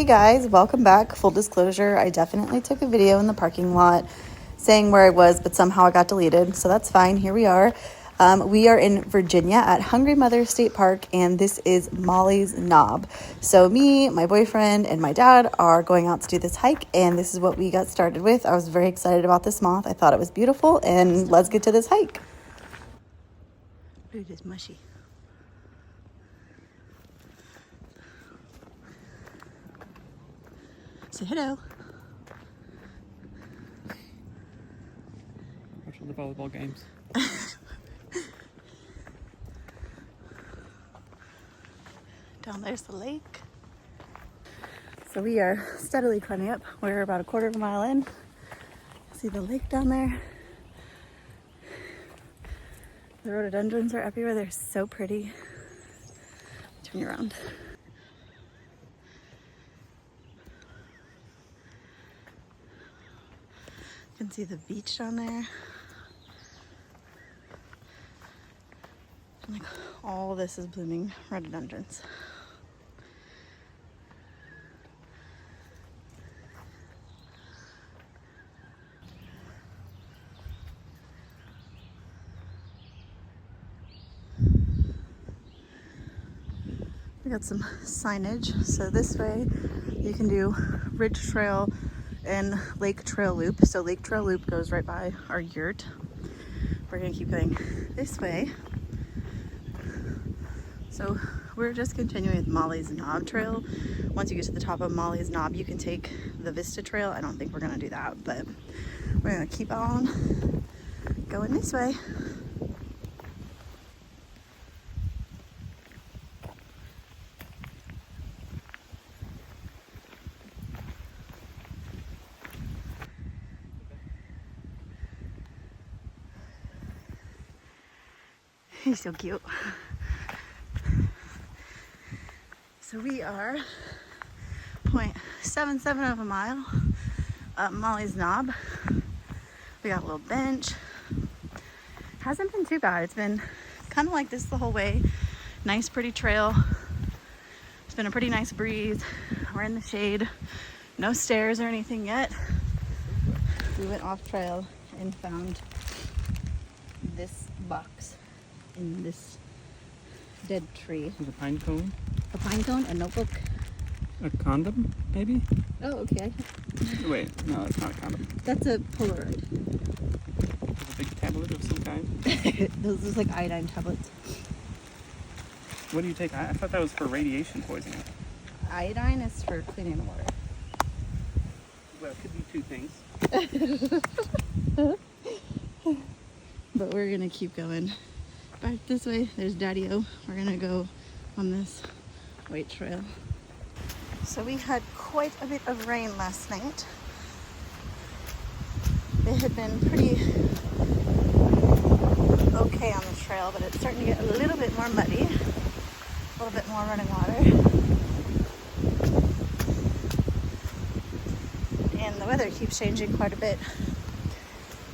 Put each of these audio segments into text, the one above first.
guys, welcome back. Full disclosure, I definitely took a video in the parking lot saying where I was, but somehow it got deleted, so that's fine. Here we are. We are in Virginia at Hungry Mother State Park, and this is Molly's Knob. So me, my boyfriend, and my dad are going out to do this hike, and this is what we got started with. I was very excited about this moth. I thought it was beautiful, and let's get to this hike. Look at this mushy. Say hello. Watching the volleyball games. Down there's the lake. So we are steadily climbing up. We're about a quarter of a mile in. See the lake down there. The rhododendrons are everywhere. They're so pretty. Turn you around. You can see the beach down there. And like all this is blooming rhododendrons. We got some signage. So this way you can do Ridge Trail and Lake Trail Loop. So Lake Trail Loop goes right by our yurt. We're gonna keep going this way. So we're just continuing with Molly's Knob Trail. Once you get to the top of Molly's Knob, you can take the Vista Trail. I don't think we're gonna do that, but we're gonna keep on going this way. He's so cute. So we are 0.77 of a mile up Molly's Knob. We got a little bench. Hasn't been too bad. It's been kind of like this the whole way. Nice, pretty trail. It's been a pretty nice breeze. We're in the shade. No stairs or anything yet. We went off trail and found this box in this dead tree. Is a pine cone? A pine cone, a notebook. A condom, maybe? Oh, okay. Wait, no, it's not a condom. That's a Polaroid. It's a big tablet of some kind. Those are like iodine tablets. What do you take? I thought that was for radiation poisoning. Iodine is for cleaning the water. Well, it could be two things. But we're gonna keep going. Back this way, there's Daddy-O. We're gonna go on this white trail. So we had quite a bit of rain last night. It had been pretty okay on the trail, but it's starting to get a little bit more muddy, a little bit more running water. And the weather keeps changing quite a bit.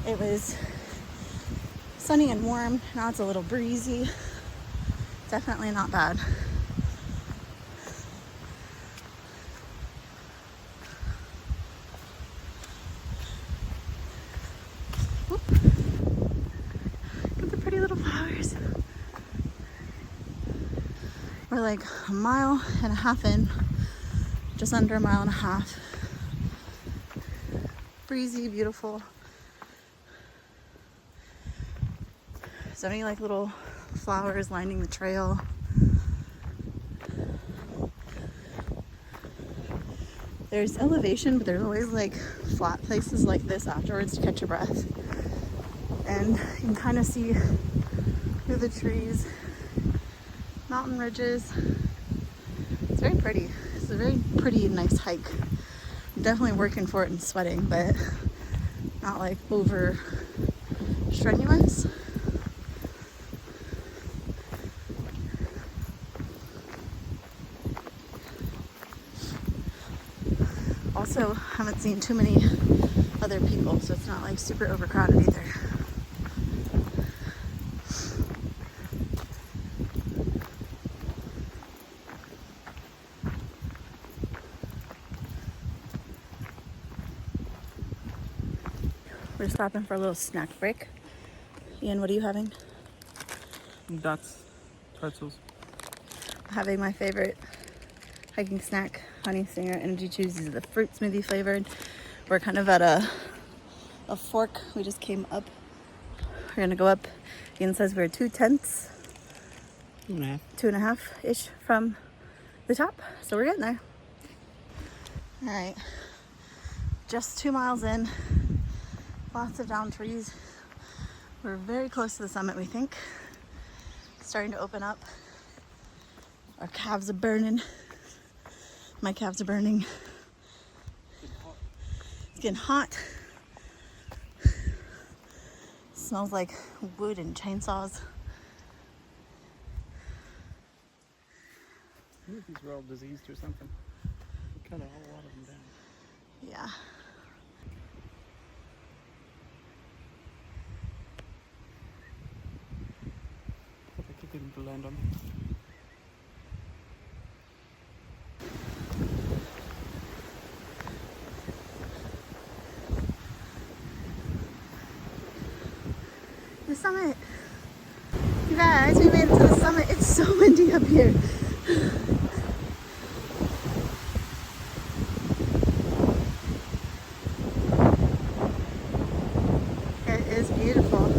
It was sunny and warm. Now it's a little breezy. Definitely not bad. Oop. Look at the pretty little flowers. We're like a mile and a half in, just under a mile and a half. Breezy, beautiful. So many like little flowers lining the trail. There's elevation, but there's always like flat places like this afterwards to catch your breath. And you can kind of see through the trees, mountain ridges. It's very pretty. It's a very pretty and nice hike. I'm definitely working for it and sweating, but not like over strenuous. Also, haven't seen too many other people, so it's not like super overcrowded either. We're stopping for a little snack break. Ian, what are you having? That's pretzels. Having my favorite hiking snack, Honey Stinger Energy Chews. These are the fruit smoothie flavored. We're kind of at a fork. We just came up. We're gonna go up. Ian says we're 2/10, 2.5. 2.5-ish from the top. So we're getting there. All right, just 2 miles in. Lots of down trees. We're very close to the summit, we think. It's starting to open up. Our calves are burning. My calves are burning. It's getting hot. Smells like wood and chainsaws. I think these were all diseased or something. We cut a whole lot of them down. Yeah. I think I couldn't land on me. The summit. You guys, we made it to the summit. It's so windy up here. It is beautiful.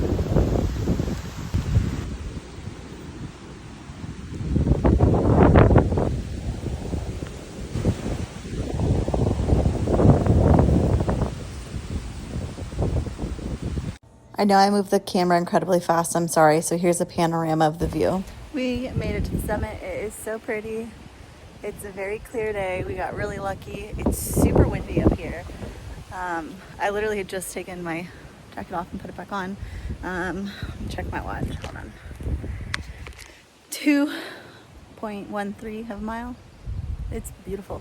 I know I moved the camera incredibly fast. I'm sorry. So here's a panorama of the view. We made it to the summit. It is so pretty. It's a very clear day. We got really lucky. It's super windy up here. I literally had just taken my jacket off and put it back on. Check my watch. Hold on. 2.13 of a mile. It's beautiful.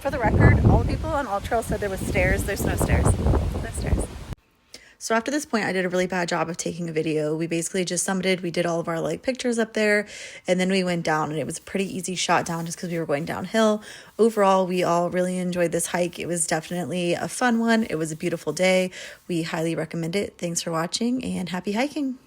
For the record, all the people on All Trail said there was stairs. There's no stairs. No stairs. So after this point, I did a really bad job of taking a video. We basically just summited. We did all of our like pictures up there, and then we went down, and it was a pretty easy shot down just because we were going downhill. Overall, we all really enjoyed this hike. It was definitely a fun one. It was a beautiful day. We highly recommend it. Thanks for watching, and happy hiking.